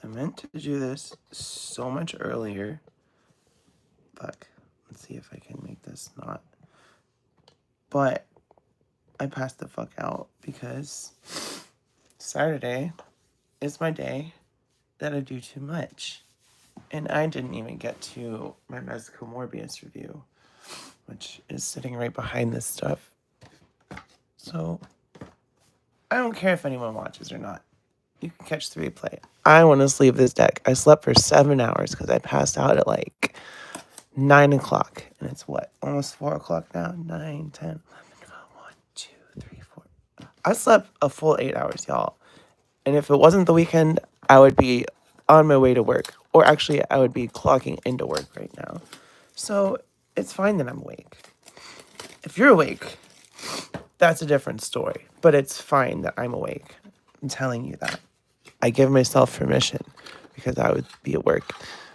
I meant to do this so much earlier. Fuck. Let's see if I can make this not. But I passed the fuck out because Saturday is my day that I do too much. And I didn't even get to my Mezco Morbius review, which is sitting right behind this stuff. So I don't care if anyone watches or not. You can catch the replay. I want to sleeve this deck. I slept for 7 hours because I passed out at like 9 o'clock. And it's what? Almost 4 o'clock now? 9, 10, 11, 12, 1, 2, 3, 4. I slept a full 8 hours, y'all. And if it wasn't the weekend, I would be on my way to work. Or actually, I would be clocking into work right now. So it's fine that I'm awake. If you're awake, that's a different story. But it's fine that I'm awake. I'm telling you that. I give myself permission because I would be at work.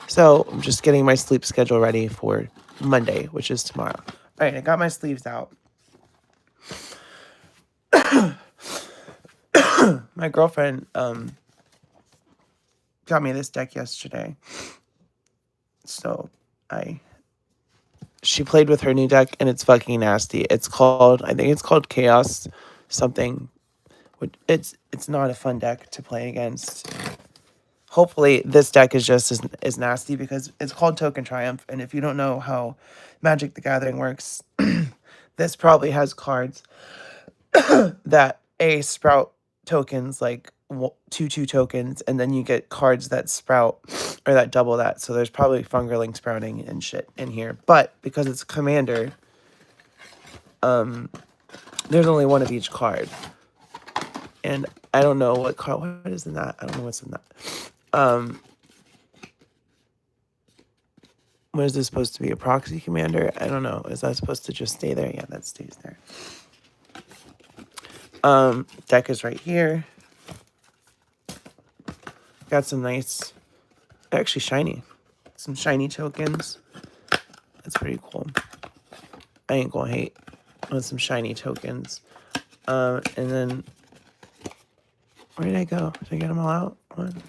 So I'm just getting my sleep schedule ready for Monday, which is tomorrow. All right, I got my sleeves out. My girlfriend got me this deck yesterday. So she played with her new deck and it's fucking nasty. I think it's called Chaos something. It's not a fun deck to play against. Hopefully this deck is just as nasty because it's called Token Triumph. And if you don't know how Magic the Gathering works, this probably has cards that sprout tokens like 2/2 tokens, and then you get cards that sprout or that double that. So there's probably Fungerling sprouting and shit in here. But because it's Commander, there's only one of each card. And I don't know what card. What is in that? I don't know what's in that. What is this supposed to be? A proxy commander? I don't know. Is that supposed to just stay there? Yeah, that stays there. Deck is right here. Got some nice, actually shiny. Some shiny tokens. That's pretty cool. I ain't gonna hate on some shiny tokens. And then, where did I go? Did I get them all out? 1,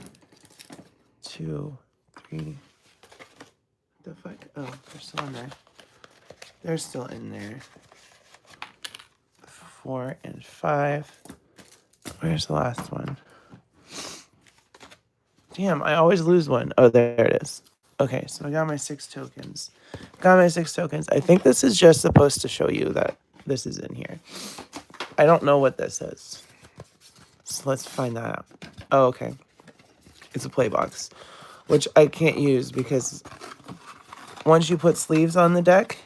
2, 3. The fuck? Oh, they're still in there. They're still in there. 4 and 5. Where's the last one? Damn, I always lose one. Oh, there it is. Okay, so I got my 6 tokens. I think this is just supposed to show you that this is in here. I don't know what this is. So let's find that out. Oh, okay. It's a play box, which I can't use because once you put sleeves on the deck,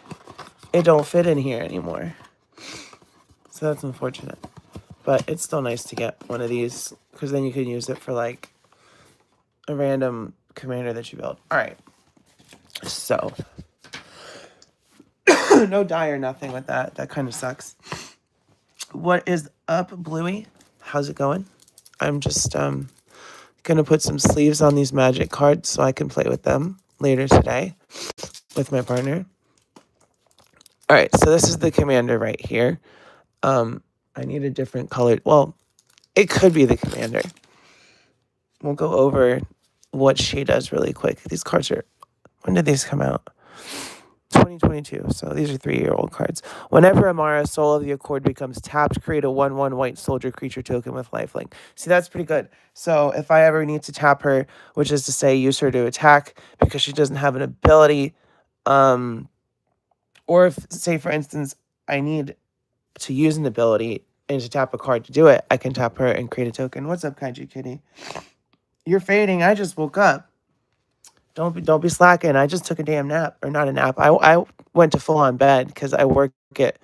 it don't fit in here anymore. So that's unfortunate. But it's still nice to get one of these because then you can use it for like a random commander that you build. All right. So no dye or nothing with that. That kind of sucks. What is up, Bluey? How's it going? I'm just gonna put some sleeves on these Magic cards so I can play with them later today with my partner. All right, so this is the commander right here. I need a different colored. Well, it could be the commander. We'll go over what she does really quick. These cards are. When did these come out? 2022. So these are 3-year-old cards. Whenever Amara, Soul of the Accord, becomes tapped, create a 1/1 white soldier creature token with lifelink. See, that's pretty good. So if I ever need to tap her, which is to say use her to attack because she doesn't have an ability, or if, say, for instance, I need to use an ability and to tap a card to do it, I can tap her and create a token. What's up, Kaiju Kitty? You're fading. I just woke up. Don't be slacking. I just took a damn nap, or not a nap. I went to full on bed because I work at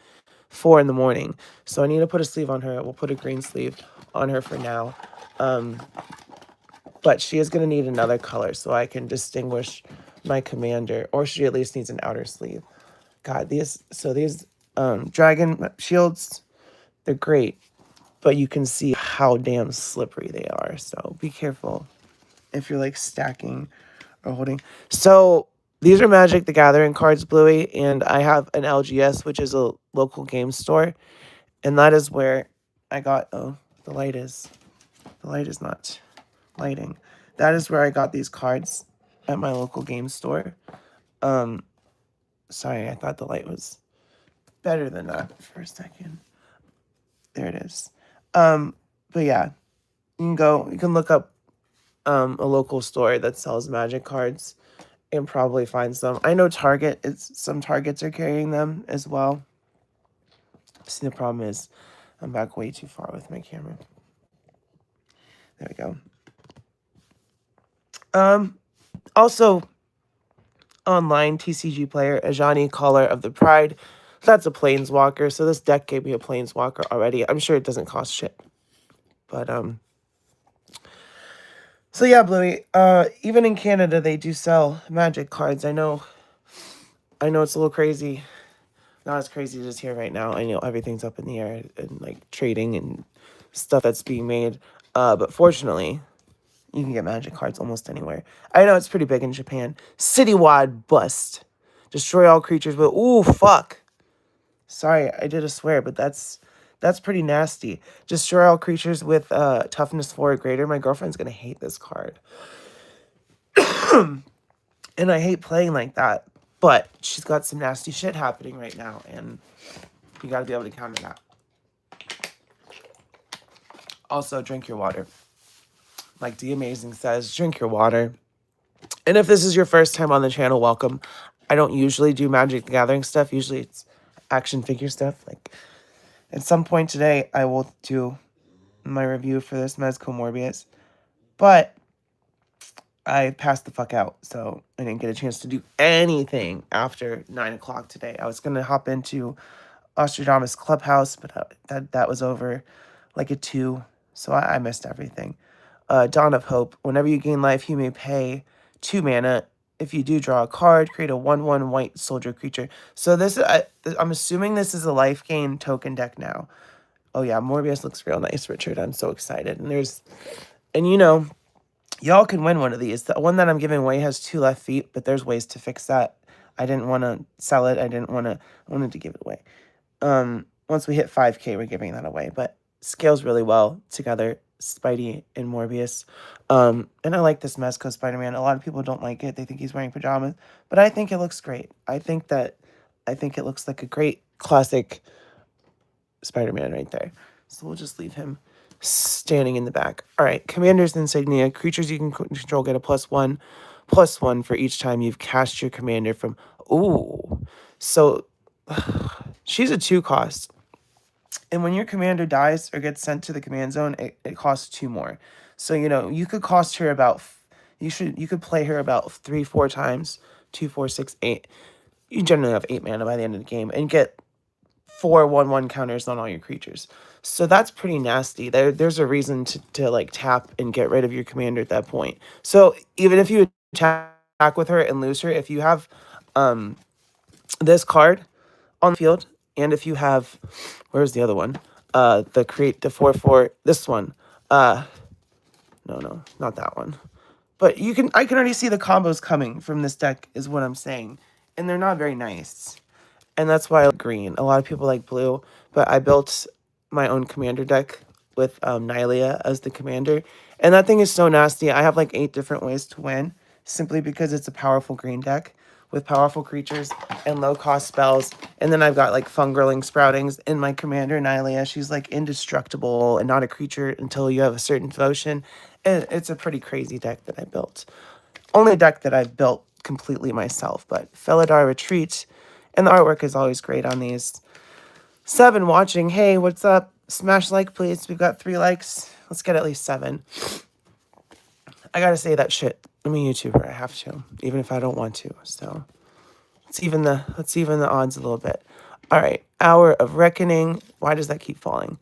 4 in the morning. So I need to put a sleeve on her. We'll put a green sleeve on her for now. But she is going to need another color so I can distinguish my commander, or she at least needs an outer sleeve. God, these dragon shields, they're great, but you can see how damn slippery they are. So be careful if you're like stacking or holding. So these are Magic the Gathering cards, Bluey, and I have an LGS, which is a local game store, and that is where I got. Oh, the light is not lighting. That is where I got these cards at my local game store. Sorry, I thought the light was better than that for a second. There it is. But yeah, you can look up a local store that sells Magic cards and probably find some. I know some Targets are carrying them as well. See, the problem is I'm back way too far with my camera. There we go. Also, online TCG player, Ajani, Caller of the Pride. That's a Planeswalker, so this deck gave me a Planeswalker already. I'm sure it doesn't cost shit. But, so yeah, Bluey, even in Canada, they do sell Magic cards. I know it's a little crazy. Not as crazy as here right now. I know everything's up in the air and, like, trading and stuff that's being made. But fortunately, you can get Magic cards almost anywhere. I know it's pretty big in Japan. Citywide bust. Destroy all creatures with... Ooh, fuck. Sorry, I did a swear, but that's pretty nasty. Destroy all creatures with toughness 4 or greater. My girlfriend's gonna hate this card. And I hate playing like that. But she's got some nasty shit happening right now, and you gotta be able to counter that. Also, drink your water. Like D Amazing says, drink your water. And if this is your first time on the channel, welcome. I don't usually do Magic the Gathering stuff. Usually it's action figure stuff. Like, at some point today, I will do my review for this Mezco Morbius. But I passed the fuck out, so I didn't get a chance to do anything after 9 o'clock today. I was going to hop into Ostradamus Clubhouse, but that was over like at 2, so I missed everything. Dawn of Hope. Whenever you gain life, you may pay 2 mana. If you do draw a card, create a 1/1 white soldier creature. So this, I'm assuming this is a life gain token deck now. Oh yeah, Morbius looks real nice, Richard. I'm so excited. And you know, y'all can win one of these. The one that I'm giving away has 2 left feet, but there's ways to fix that. I didn't want to sell it. I wanted to give it away. Once we hit 5K, we're giving that away, but scales really well together, Spidey and Morbius. And I like this Mezco Spider-Man. A lot of people don't like it. They think he's wearing pajamas, but I think it looks great. I think it looks like a great classic Spider-Man right there. So we'll just leave him standing in the back. All right, Commander's Insignia. Creatures you can control get a +1/+1 for each time you've cast your commander from... Ooh. So she's a 2 cost. And when your commander dies or gets sent to the command zone, it costs 2 more. So, you know, you could cost her about... You could play her about 3-4 times. 2, 4, 6, 8. You generally have 8 mana by the end of the game. And get 4 1/1 counters on all your creatures. So that's pretty nasty. There's a reason to like tap and get rid of your commander at that point. So even if you attack with her and lose her, if you have this card on the field, and if you have, where's the other one? The 4/4, this one. No, not that one. But I can already see the combos coming from this deck is what I'm saying. And they're not very nice. And that's why I like green. A lot of people like blue, but I built my own commander deck with Nylea as the commander. And that thing is so nasty. I have like 8 different ways to win, simply because it's a powerful green deck with powerful creatures and low-cost spells. And then I've got like Fungirling Sproutings in my commander, Nylea. She's like indestructible and not a creature until you have a certain devotion. And it's a pretty crazy deck that I built. Only deck that I've built completely myself, but Felidar Retreat... And the artwork is always great on these. 7 watching. Hey, what's up? Smash like, please. We've got 3 likes. Let's get at least 7. I gotta say that shit. I'm a YouTuber. I have to, even if I don't want to. So let's even the odds a little bit. All right. Hour of Reckoning. Why does that keep falling?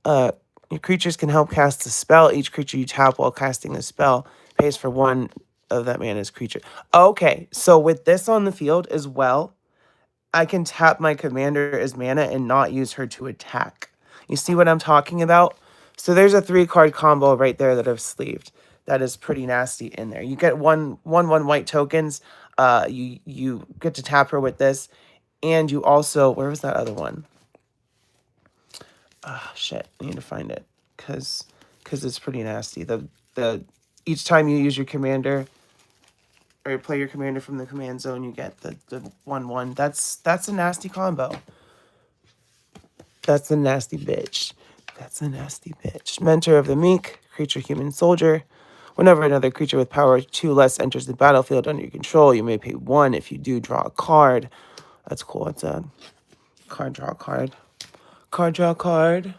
Your creatures can help cast a spell. Each creature you tap while casting the spell pays for 1 of that mana's creature. Okay. So with this on the field as well, I can tap my commander as mana and not use her to attack. You see what I'm talking about? So there's a 3-card combo right there that I've sleeved. That is pretty nasty in there. You get 1/1 white tokens. You get to tap her with this. And you also... Where was that other one? Ah, shit. I need to find it. Because it's pretty nasty. The Each time you use your commander or play your commander from the command zone, you get the 1/1. That's a nasty combo. That's a nasty bitch. That's a nasty bitch. Mentor of the Meek, creature, human, soldier. Whenever another creature with power 2 less enters the battlefield under your control, you may pay 1. If you do, draw a card. That's cool. It's a card, draw a card. Card, draw a card.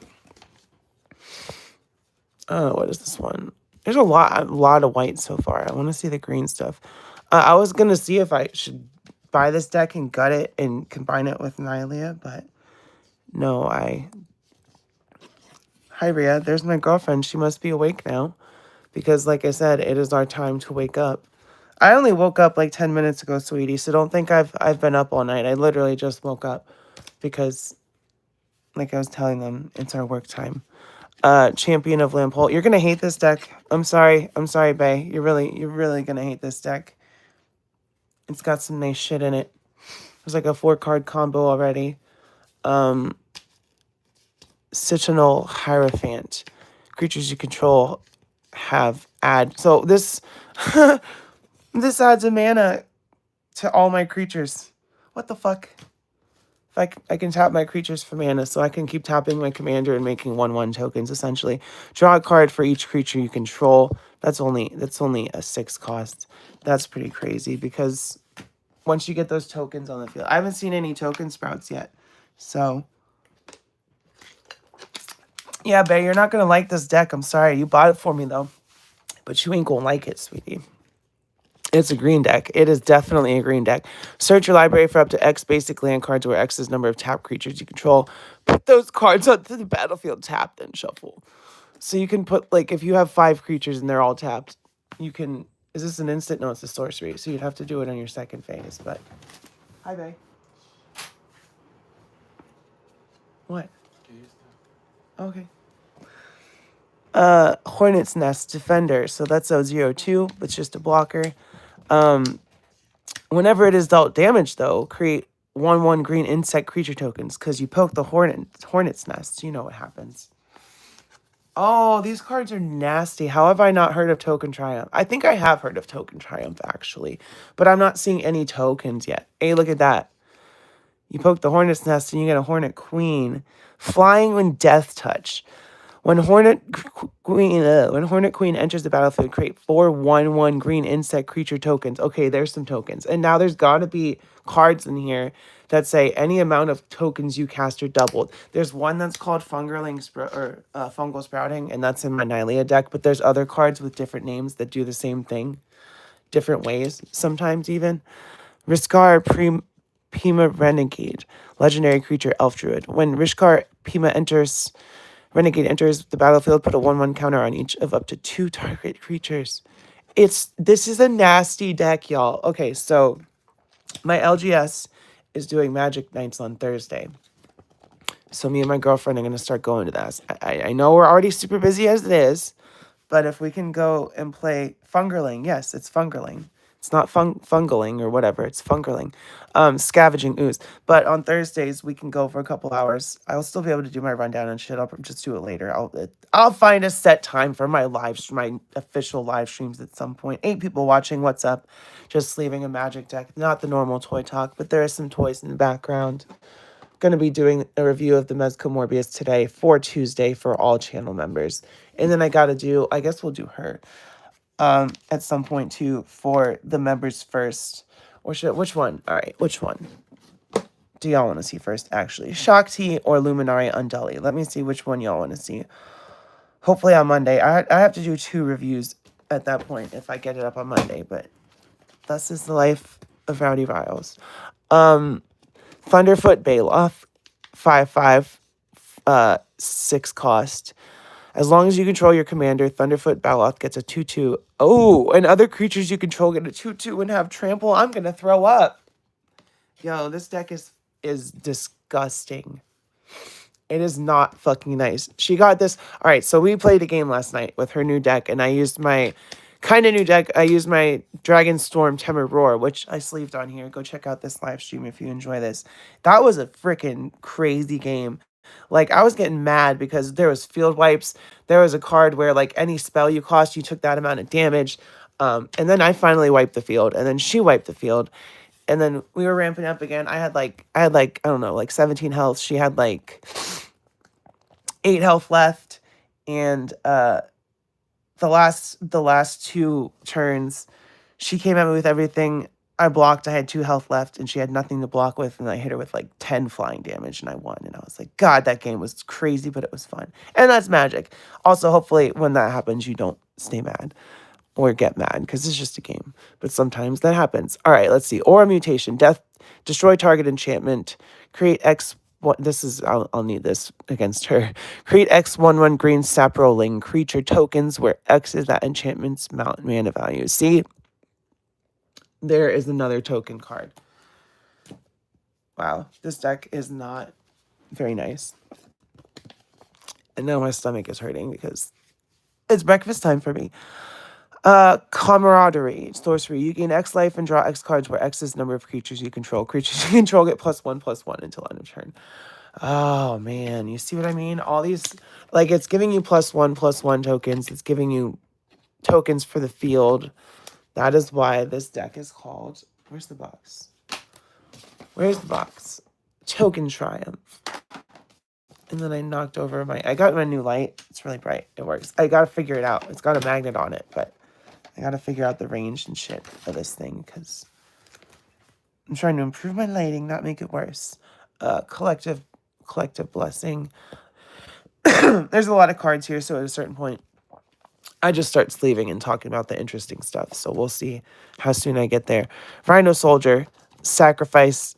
Oh, what is this one? There's a lot of white so far. I want to see the green stuff. I was going to see if I should buy this deck and gut it and combine it with Nylea, but no, Hi, Rhea. There's my girlfriend. She must be awake now because, like I said, it is our time to wake up. I only woke up like 10 minutes ago, sweetie, so don't think I've been up all night. I literally just woke up because, like I was telling them, it's our work time. Champion of Lampole. You're gonna hate this deck. I'm sorry, Bae. You're really gonna hate this deck. It's got some nice shit in it. There's like a 4-card combo already. Citronal Hierophant. Creatures you control have add. So this this adds a mana to all my creatures. What the fuck? If I can tap my creatures for mana, so I can keep tapping my commander and making 1/1 tokens, essentially. Draw a card for each creature you control. That's only a 6 cost. That's pretty crazy, because once you get those tokens on the field... I haven't seen any token sprouts yet. So... yeah, Bae, you're not going to like this deck. I'm sorry. You bought it for me, though. But you ain't going to like it, sweetie. It's a green deck. It is definitely a green deck. Search your library for up to X basic land cards where X is number of tapped creatures you control. Put those cards onto the battlefield tapped, then shuffle. So you can put, like, if you have 5 creatures and they're all tapped, you can... Is this an instant? No, it's a sorcery. So you'd have to do it on your second phase, but... Hi, Bae. What? Okay. Hornet's Nest Defender. So that's a 0/2. It's just a blocker. Whenever it is dealt damage, though, create 1/1 green insect creature tokens, because you poke the hornet's nest. You know what happens. Oh, these cards are nasty. How have I not heard of Token Triumph? I think I have heard of Token Triumph, actually. But I'm not seeing any tokens yet. Hey, look at that. You poke the hornet's nest and you get a Hornet Queen. Flying when Death Touch. When Hornet Queen enters the battlefield, create 4 1/1 green insect creature tokens. Okay, there's some tokens. And now there's got to be cards in here that say any amount of tokens you cast are doubled. There's one that's called Fungal Sprouting, and that's in my Nylea deck. But there's other cards with different names that do the same thing, different ways, sometimes even. Riskar Pima Renegade, legendary creature, Elf Druid. When Riskar Pima Renegade enters the battlefield, put a 1/1 counter on each of up to 2 target creatures. This is a nasty deck, y'all. Okay, so my LGS is doing Magic Nights on Thursday. So me and my girlfriend are going to start going to that. I know we're already super busy as it is, but if we can go and play Fungerling, yes, it's Fungerling. It's not fungaling or whatever. It's Fungerling. Scavenging Ooze. But on Thursdays, we can go for a couple hours. I'll still be able to do my rundown and shit. I'll just do it later. I'll find a set time for my official live streams at some point. 8 people watching. What's up? Just leaving a Magic deck. Not the normal toy talk, but there are some toys in the background. Going to be doing a review of the Mezco Morbius today for Tuesday for all channel members. And then I guess we'll do her. At some point too for the members first. Or which one? All right, which one do y'all want to see first, actually? Shakti or Luminari Unduli? Let me see which one y'all want to see. Hopefully on Monday. I have to do 2 reviews at that point if I get it up on Monday, but this is the life of Rowdy Riles. Thunderfoot Baloth, 5/5, 6 cost. As long as you control your commander, Thunderfoot Baloth gets a 2/2. Oh, and other creatures you control get a 2/2 and have trample. I'm going to throw up. Yo, this deck is disgusting. It is not fucking nice. She got this. All right, so we played a game last night with her new deck, and I used my kind of new deck. I used my Dragonstorm Temur Roar, which I sleeved on here. Go check out this live stream if you enjoy this. That was a freaking crazy game. Like, I was getting mad because there was field wipes. There was a card where, like, any spell you cost, you took that amount of damage. And then I finally wiped the field, and then she wiped the field. And then we were ramping up again. I don't know, like 17 health. She had like 8 health left. And the last 2 turns, she came at me with everything. I blocked. I had 2 health left, and she had nothing to block with. And I hit her with like 10 flying damage, and I won. And I was like, God, that game was crazy, but it was fun. And that's Magic. Also, hopefully, when that happens, you don't stay mad or get mad because it's just a game. But sometimes that happens. All right, let's see. Aura mutation, death, destroy target enchantment, create X. What this is? I'll need this against her. Create X 1/1 green saproling creature tokens where X is that enchantment's mana value. See, there is another token card. Wow, this deck is not very nice. And now my stomach is hurting because it's breakfast time for me. Camaraderie. Sorcery. You gain X life and draw X cards where X is the number of creatures you control. Creatures you control get +1/+1 until end of turn. Oh, man. You see what I mean? All these, like, it's giving you +1/+1 tokens. It's giving you tokens for the field. That is why this deck is called... Where's the box? Where's the box? Token Triumph. And then I knocked over I got my new light. It's really bright. It works. I gotta figure it out. It's got a magnet on it, but I gotta figure out the range and shit of this thing because I'm trying to improve my lighting, not make it worse. Collective blessing. There's a lot of cards here, so at a certain point, I just start sleeving and talking about the interesting stuff. So we'll see how soon I get there. Rhino Soldier, sacrifice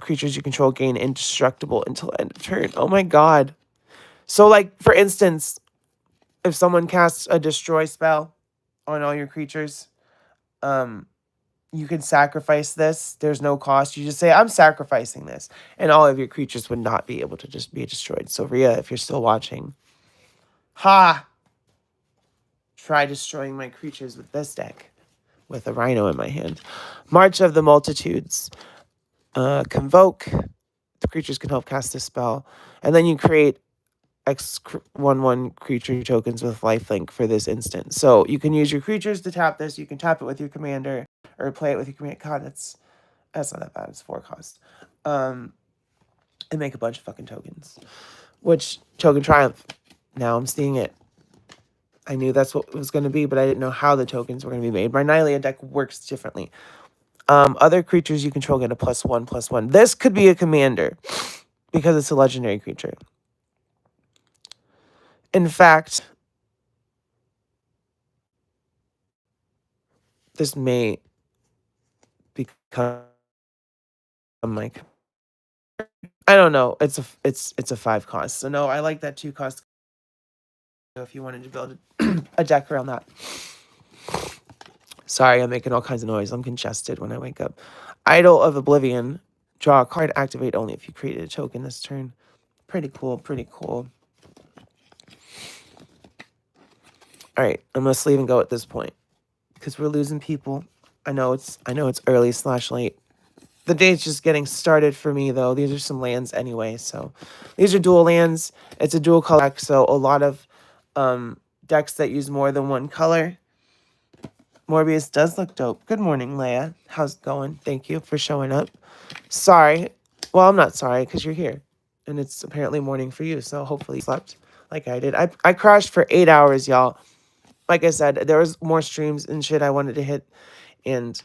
creatures you control gain indestructible until end of turn. Oh my god. So, like, for instance, if someone casts a destroy spell on all your creatures, you can sacrifice this. There's no cost. You just say, I'm sacrificing this. And all of your creatures would not be able to just be destroyed. So, Rhea, if you're still watching, ha! Try destroying my creatures with this deck. With a rhino in my hand. March of the Multitudes. Convoke. The creatures can help cast this spell. And then you create X 1/1 creature tokens with lifelink for this instant. So you can use your creatures to tap this. You can tap it with your commander or play it with your commander. God, that's not that bad. It's 4 cost. And make a bunch of fucking tokens. Which, Token Triumph. Now I'm seeing it. I knew that's what it was going to be, but I didn't know how the tokens were going to be made. My Nylea deck works differently. Other creatures you control get a +1/+1. This could be a commander because it's a legendary creature. In fact, this may become like, I don't know. It's a 5 cost. So no, I like that 2 cost. If you wanted to build a deck around that. Sorry, I'm making all kinds of noise. I'm congested when I wake up. Idol of Oblivion. Draw a card, activate only if you created a token this turn. Pretty cool, pretty cool. All right, I'm gonna sleeve and go at this point because we're losing people. I know it's early/late. The day's just getting started for me though. These are some lands anyway, so these are dual lands. It's a dual color deck, so a lot of decks that use more than one color. Morbius does look dope. Good morning, Leia. How's it going? Thank you for showing up. Sorry. Well, I'm not sorry because you're here. And it's apparently morning for you, so hopefully you slept like I did. I crashed for 8 hours, y'all. Like I said, there was more streams and shit I wanted to hit. And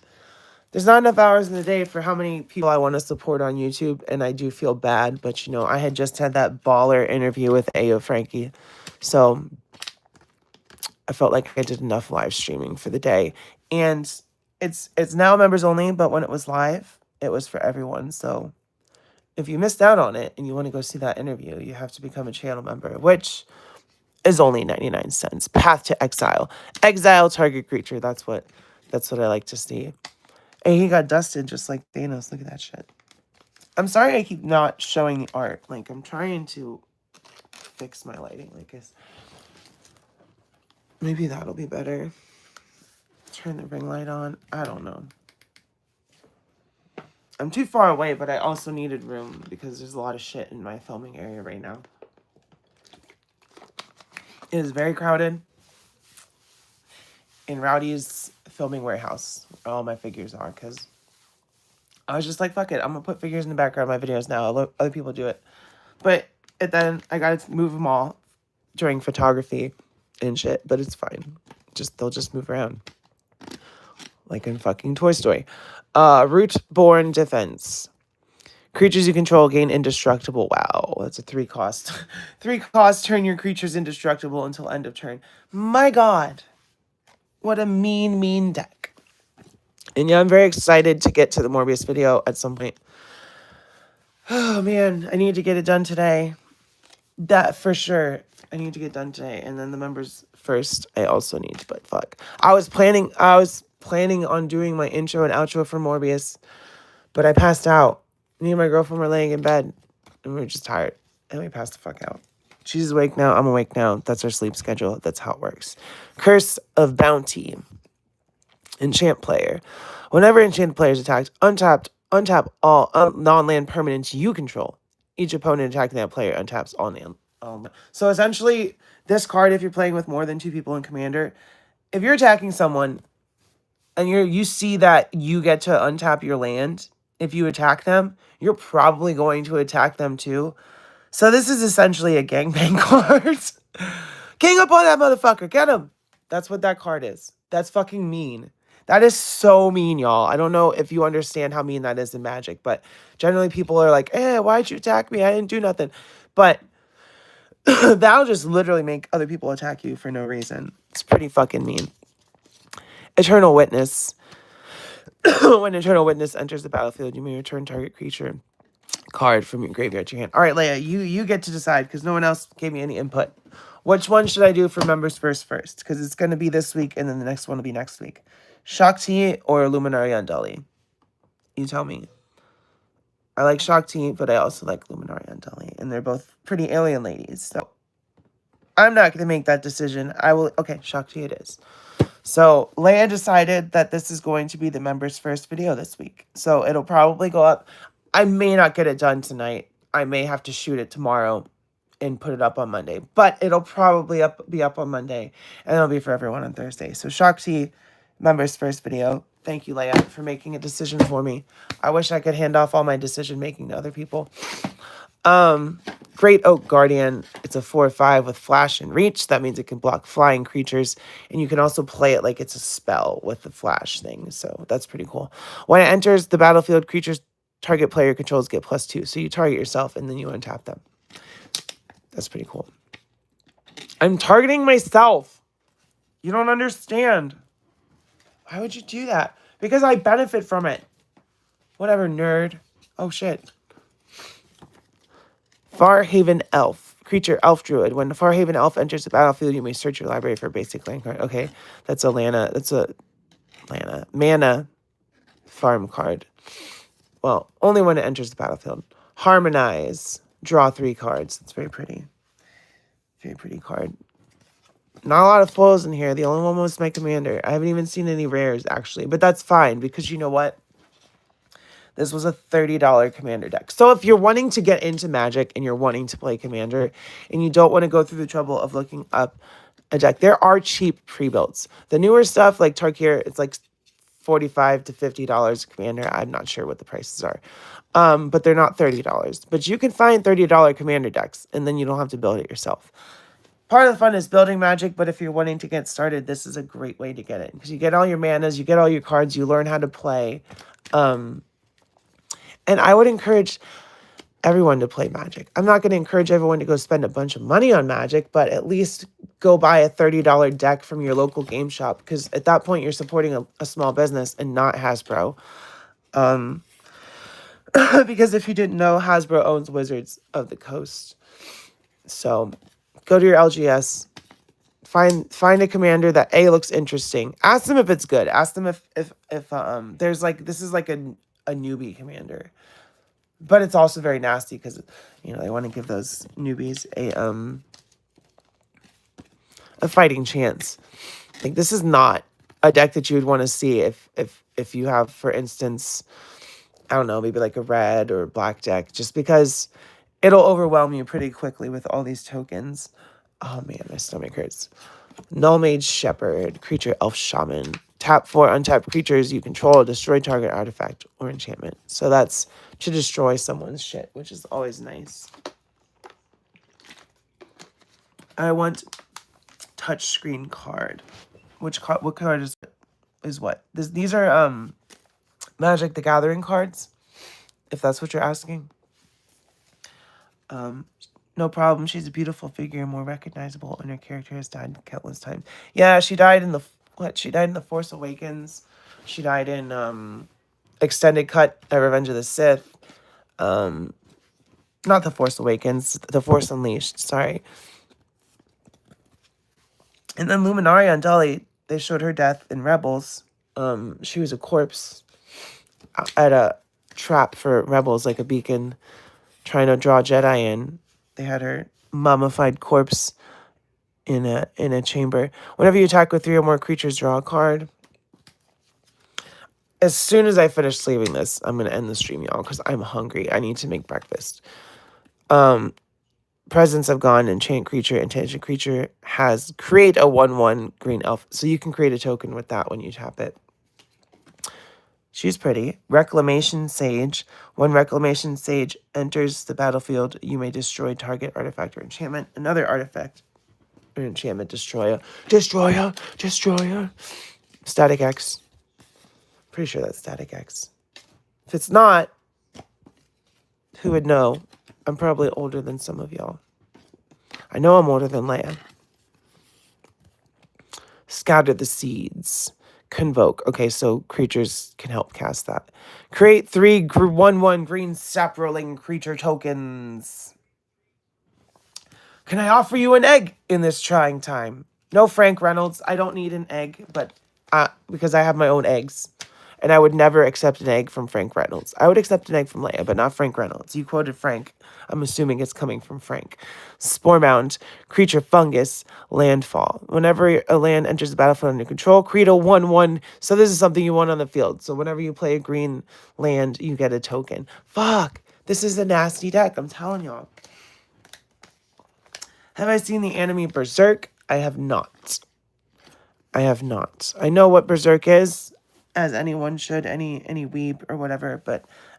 there's not enough hours in the day for how many people I want to support on YouTube. And I do feel bad. But, you know, I had just had that baller interview with Ayo Frankie. So I felt like I did enough live streaming for the day. And it's now members only, but when it was live, it was for everyone. So if you missed out on it and you want to go see that interview, you have to become a channel member, which is only 99 cents. Path to Exile. Exile target creature. That's what I like to see. And he got dusted just like Thanos. Look at that shit. I'm sorry I keep not showing the art. Like, I'm trying to fix my lighting. Like, maybe that'll be better. Turn the ring light on. I don't know. I'm too far away, but I also needed room because there's a lot of shit in my filming area right now. It is very crowded in Rowdy's filming warehouse, where all my figures are, because I was just like, fuck it, I'm gonna put figures in the background of my videos now. I'll let other people do it. But then I gotta move them all during photography and shit, but it's fine. They'll just move around. Like in fucking Toy Story. Root-born defense. Creatures you control gain indestructible. Wow, that's a 3 cost. 3 cost, turn your creatures indestructible until end of turn. My god. What a mean deck. And yeah, I'm very excited to get to the Morbius video at some point. Oh man, I need to get it done today. That for sure. I need to get done today. And then the members first, I also need to, but fuck. I was planning on doing my intro and outro for Morbius, but I passed out. Me and my girlfriend were laying in bed, and we were just tired, and we passed the fuck out. She's awake now. I'm awake now. That's our sleep schedule. That's how it works. Curse of Bounty. Enchant player. Whenever enchanted player is attacked, untap all non-land permanents you control. Each opponent attacking that player untaps all land. So essentially, this card, if you're playing with more than 2 people in Commander, if you're attacking someone and you see that you get to untap your land, if you attack them, you're probably going to attack them too. So this is essentially a gangbang card. Gang up on that motherfucker. Get him. That's what that card is. That's fucking mean. That is so mean, y'all. I don't know if you understand how mean that is in Magic, but generally people are like, why'd you attack me? I didn't do nothing. But that'll just literally make other people attack you for no reason. It's pretty fucking mean. Eternal Witness. When Eternal Witness enters the battlefield, you may return target creature card from your graveyard to your hand. All right, Leia, you get to decide because no one else gave me any input. Which one should I do for members first? Because it's going to be this week and then the next one will be next week. Shakti or Luminary Unduli? You tell me. I like Shakti, but I also like Luminary Unduli. And they're both pretty alien ladies. So I'm not going to make that decision. Okay, Shakti it is. So Leia decided that this is going to be the members first video this week. So it'll probably go up. I may not get it done tonight. I may have to shoot it tomorrow and put it up on Monday. But it'll probably be up on Monday. And it'll be for everyone on Thursday. So Shakti, members first video. Thank you, Leia, for making a decision for me. I wish I could hand off all my decision making to other people. Great Oak Guardian. It's a 4/5 with flash and reach. That means it can block flying creatures. And you can also play it like it's a spell with the flash thing. So that's pretty cool. When it enters the battlefield, creatures target player controls get +2. So you target yourself and then you untap them. That's pretty cool. I'm targeting myself. You don't understand. Why would you do that? Because I benefit from it. Whatever, nerd. Oh, shit. Farhaven Elf. Creature, Elf Druid. When the Farhaven Elf enters the battlefield, you may search your library for a basic land card. Okay, that's a Lana. That's a mana farm card. Well, only when it enters the battlefield. Harmonize. Draw 3 cards. It's very pretty. Very pretty card. Not a lot of foils in here. The only one was my commander. I haven't even seen any rares, actually. But that's fine, because you know what? This was a $30 commander deck. So if you're wanting to get into Magic and you're wanting to play commander and you don't want to go through the trouble of looking up a deck, there are cheap pre-builds. The newer stuff like Tarkir, it's like $45 to $50 commander. I'm not sure what the prices are. But they're not $30. But you can find $30 commander decks and then you don't have to build it yourself. Part of the fun is building Magic, but if you're wanting to get started, this is a great way to get it. Because you get all your manas, you get all your cards, you learn how to play. And I would encourage everyone to play Magic. I'm not going to encourage everyone to go spend a bunch of money on Magic, but at least go buy a $30 deck from your local game shop. Because at that point, you're supporting a small business and not Hasbro. Because if you didn't know, Hasbro owns Wizards of the Coast. So go to your LGS, find a commander that looks interesting. Ask them if it's good. Ask them if there's like, this is like a newbie commander, but it's also very nasty because, you know, they want to give those newbies a fighting chance. Like, this is not a deck that you would want to see if you have, for instance, I don't know, maybe like a red or black deck, just because it'll overwhelm you pretty quickly with all these tokens. Oh man, my stomach hurts. Null Mage Shepherd, creature elf shaman. Tap 4 untapped creatures you control, destroy target artifact or enchantment. So that's to destroy someone's shit, which is always nice. I want touchscreen card. What card is what? These are Magic the Gathering cards, if that's what you're asking. No problem. She's a beautiful figure, more recognizable, and her character has died countless times. Yeah, she died in the She died in The Force Awakens. She died in Extended Cut at Revenge of the Sith. Not The Force Awakens, The Force Unleashed, sorry. And then Luminaria and Dolly, they showed her death in Rebels. She was a corpse at a trap for Rebels, like a beacon, trying to draw Jedi in. They had her mummified corpse in a chamber. Whenever you attack with 3 or more creatures, draw a card. As soon as I finish sleeving this, I'm going to end the stream, y'all, because I'm hungry. I need to make breakfast. Presence of Gone, enchant creature, intelligent creature has create a 1/1 green elf. So you can create a token with that when you tap it. She's pretty. Reclamation Sage. When Reclamation Sage enters the battlefield, you may destroy target artifact or enchantment. Another artifact or enchantment destroyer. Destroyer! Static X. Pretty sure that's Static X. If it's not, who would know? I'm probably older than some of y'all. I know I'm older than Leia. Scatter the Seeds. Convoke. Okay, so creatures can help cast that. Create 3 1/1 green sap rolling creature tokens. Can I offer you an egg in this trying time? No, Frank Reynolds. I don't need an egg, but because I have my own eggs. And I would never accept an egg from Frank Reynolds. I would accept an egg from Leia, but not Frank Reynolds. You quoted Frank. I'm assuming it's coming from Frank. Spore Mound, creature fungus, landfall. Whenever a land enters the battlefield under control, create a 1/1. So this is something you want on the field. So whenever you play a green land, you get a token. Fuck. This is a nasty deck. I'm telling y'all. Have I seen the anime Berserk? I have not. I know what Berserk is, as anyone should, any weeb or whatever,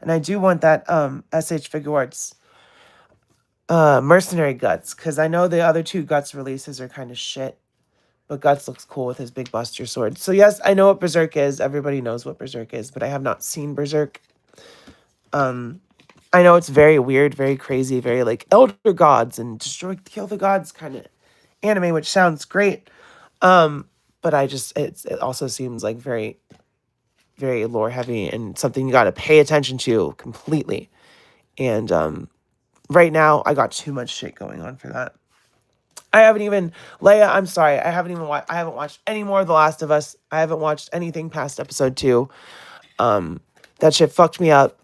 and I do want that SH Figuarts Mercenary Guts, because I know the other 2 Guts releases are kind of shit, but Guts looks cool with his big Buster Sword. So yes, I know what Berserk is. Everybody knows what Berserk is, but I have not seen Berserk. I know it's very weird, very crazy, very like Elder Gods and kill the gods kind of anime, which sounds great. But it also seems like very, very lore heavy and something you got to pay attention to completely. And right now I got too much shit going on for that. Leia, I'm sorry, I haven't watched any more of The Last of Us. I haven't watched anything past episode 2. That shit fucked me up.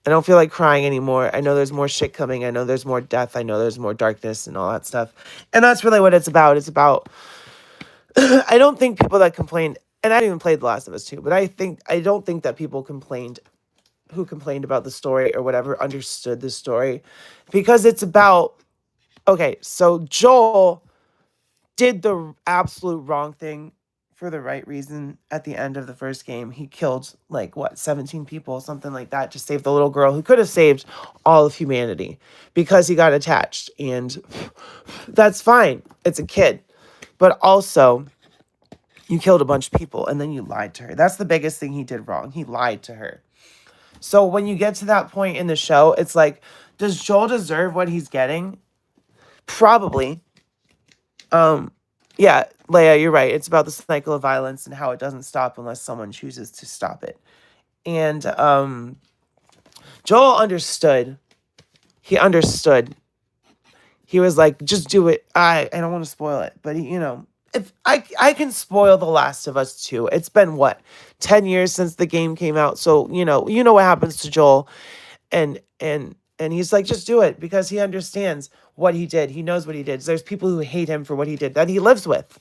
I don't feel like crying anymore. I know there's more shit coming. I know there's more death. I know there's more darkness and all that stuff. And that's really what it's about. It's about I don't think people that complained, and I didn't even play The Last of Us 2, but I don't think that people who complained about the story or whatever understood the story, because it's about, okay, so Joel did the absolute wrong thing for the right reason at the end of the first game. He killed 17 people, something like that, to save the little girl who could have saved all of humanity because he got attached. And that's fine. It's a kid. But also, you killed a bunch of people and then you lied to her. That's the biggest thing he did wrong. He lied to her. So when you get to that point in the show, it's like, does Joel deserve what he's getting? Probably. Yeah, Leia, you're right. It's about the cycle of violence and how it doesn't stop unless someone chooses to stop it. And Joel understood. He understood. He was like, just do it. I don't want to spoil it, but if I can spoil The Last of Us 2. It's been 10 years since the game came out. So, you know what happens to Joel. And he's like, just do it, because he understands what he did. He knows what he did. There's people who hate him for what he did that he lives with.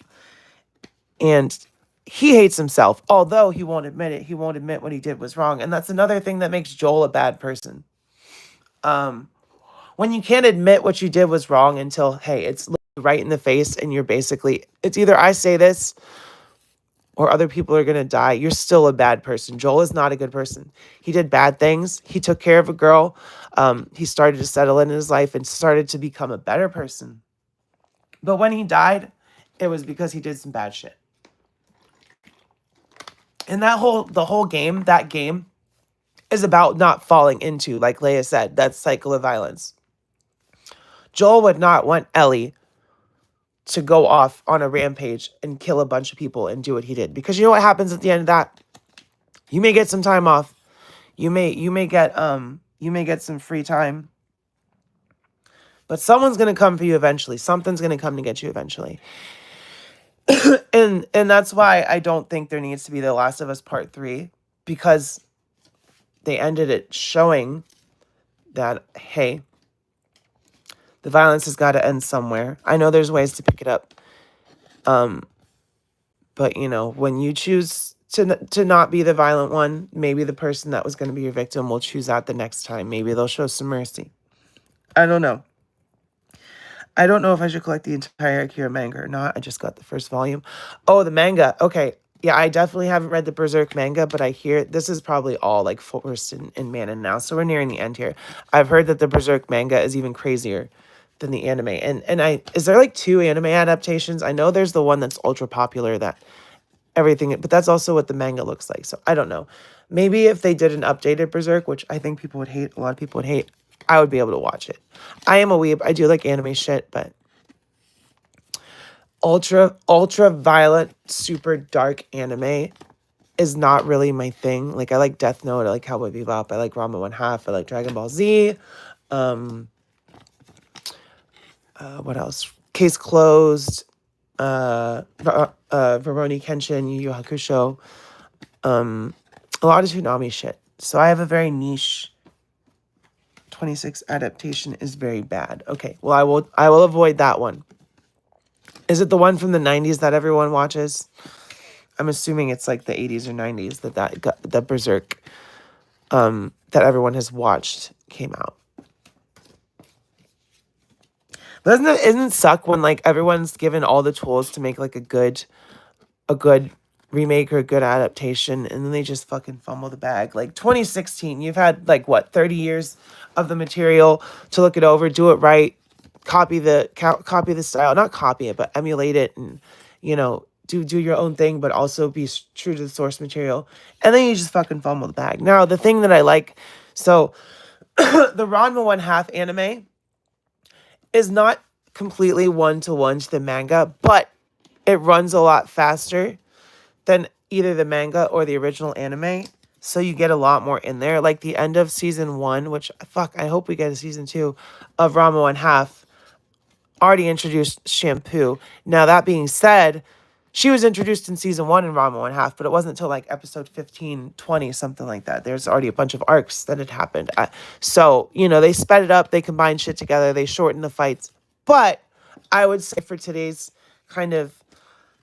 And he hates himself, although he won't admit it. He won't admit what he did was wrong. And that's another thing that makes Joel a bad person. When you can't admit what you did was wrong until, hey, it's right in the face and you're basically, it's either I say this or other people are going to die, you're still a bad person. Joel is not a good person. He did bad things. He took care of a girl. He started to settle in his life and started to become a better person. But when he died, it was because he did some bad shit. And the whole game, that game is about not falling into, like Leia said, that cycle of violence. Joel would not want Ellie to go off on a rampage and kill a bunch of people and do what he did. Because you know what happens at the end of that? You may get some time off. You may get some free time. But someone's gonna come for you eventually. Something's gonna come to get you eventually. and that's why I don't think there needs to be The Last of Us Part 3, because they ended it showing that, hey, the violence has got to end somewhere. I know there's ways to pick it up. But, you know, when you choose to not be the violent one, maybe the person that was going to be your victim will choose that the next time. Maybe they'll show some mercy. I don't know. I don't know if I should collect the entire Akira manga or not. I just got the first volume. Oh, the manga. Okay. Yeah, I definitely haven't read the Berserk manga, but I hear this is probably all like forced in Manon now. So we're nearing the end here. I've heard that the Berserk manga is even crazier than the anime. And is there like 2 anime adaptations? I know there's the one that's ultra popular that everything, but that's also what the manga looks like. So I don't know. Maybe if they did an updated Berserk, which I think people would hate, a lot of people would hate, I would be able to watch it. I am a weeb. I do like anime shit, but ultra violent, super dark anime is not really my thing. Like I like Death Note, I like Cowboy Bebop, I like Ranma 1/2, I like Dragon Ball Z. What else? Case Closed, Rurouni Kenshin, Yu Yu Hakusho, a lot of Toonami shit. So I have a very niche. 26 adaptation is very bad. Okay, well I will avoid that one. Is it the one from the 90s that everyone watches? I'm assuming it's like the 80s or 90s that Berserk that everyone has watched came out. But isn't it suck when like everyone's given all the tools to make like a good remake or a good adaptation, and then they just fucking fumble the bag? Like 2016, you've had like what, 30 years of the material to look it over, do it right, copy the style, not copy it, but emulate it, and you know, do your own thing, but also be true to the source material, and then you just fucking fumble the bag. Now the thing that I like, so the Ranma 1/2 anime is not completely one-to-one to the manga, but it runs a lot faster than either the manga or the original anime. So you get a lot more in there. Like the end of season 1, which, fuck, I hope we get a season 2 of Ranma 1/2, already introduced Shampoo. Now, that being said, she was introduced in season 1 in Ranma 1/2, but it wasn't until like episode 15, 20, something like that. There's already a bunch of arcs that had happened. So, you know, they sped it up, they combined shit together, they shortened the fights. But I would say for today's kind of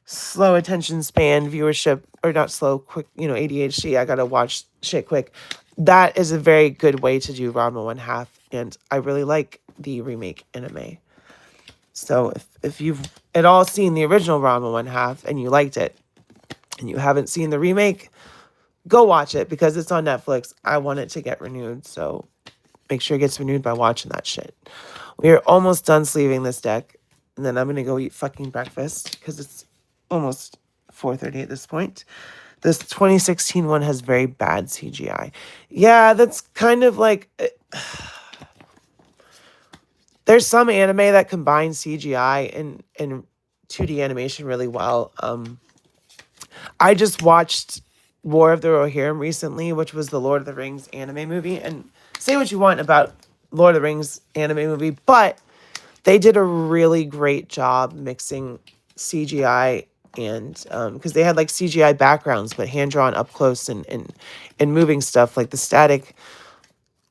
slow attention span viewership, or not slow, quick, you know, ADHD, I gotta watch shit quick, that is a very good way to do Ranma 1/2, and I really like the remake anime. So if you've at all seen the original Ranma 1/2 and you liked it, and you haven't seen the remake, go watch it because it's on Netflix. I want it to get renewed, so make sure it gets renewed by watching that shit. We are almost done sleeving this deck, and then I'm gonna go eat fucking breakfast because it's almost 4:30 at this point. This 2016 one has very bad CGI. Yeah, that's kind of like... There's some anime that combines CGI and 2D animation really well. I just watched War of the Rohirrim recently, which was the Lord of the Rings anime movie. And say what you want about Lord of the Rings anime movie, but they did a really great job mixing CGI and because they had like CGI backgrounds, but hand drawn up close and moving stuff, like the static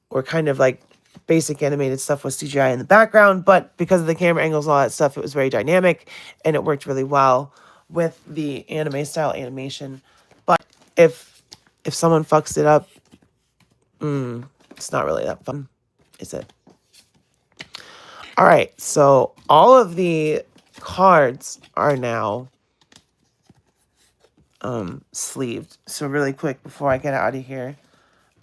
or kind of like basic animated stuff with CGI in the background. But because of the camera angles and all that stuff, it was very dynamic and it worked really well. with the anime style animation. But if someone fucks it up, it's not really that fun, is it? All right, so all of the cards are now sleeved. So really quick before I get out of here,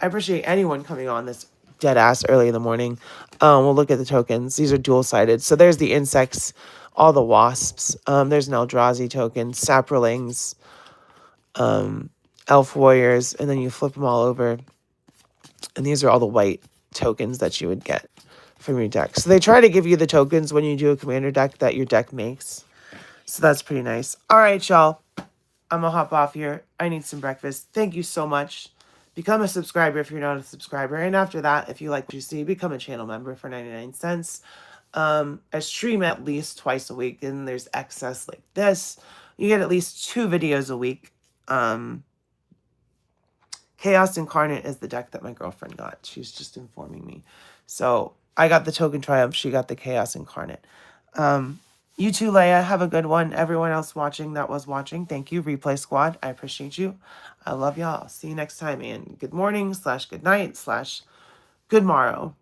I appreciate anyone coming on this dead ass early in the morning. We'll look at the tokens. These are dual-sided. So there's the insects, all the wasps. There's an Eldrazi token, saprolings, elf warriors, and then you flip them all over. And these are all the white tokens that you would get from your deck. So they try to give you the tokens when you do a commander deck that your deck makes. So that's pretty nice. All right, y'all. I'm going to hop off here. I need some breakfast. Thank you so much. Become a subscriber if you're not a subscriber. And after that, if you like what you see, become a channel member for 99 cents. I stream at least twice a week, and there's excess like this. You get at least 2 videos a week. Chaos Incarnate is the deck that my girlfriend got. She's just informing me. So I got the Token Triumph. She got the Chaos Incarnate. You too, Leia. Have a good one. Everyone else watching that was watching, thank you. Replay Squad, I appreciate you. I love y'all. See you next time. And good morning / good night / good morrow.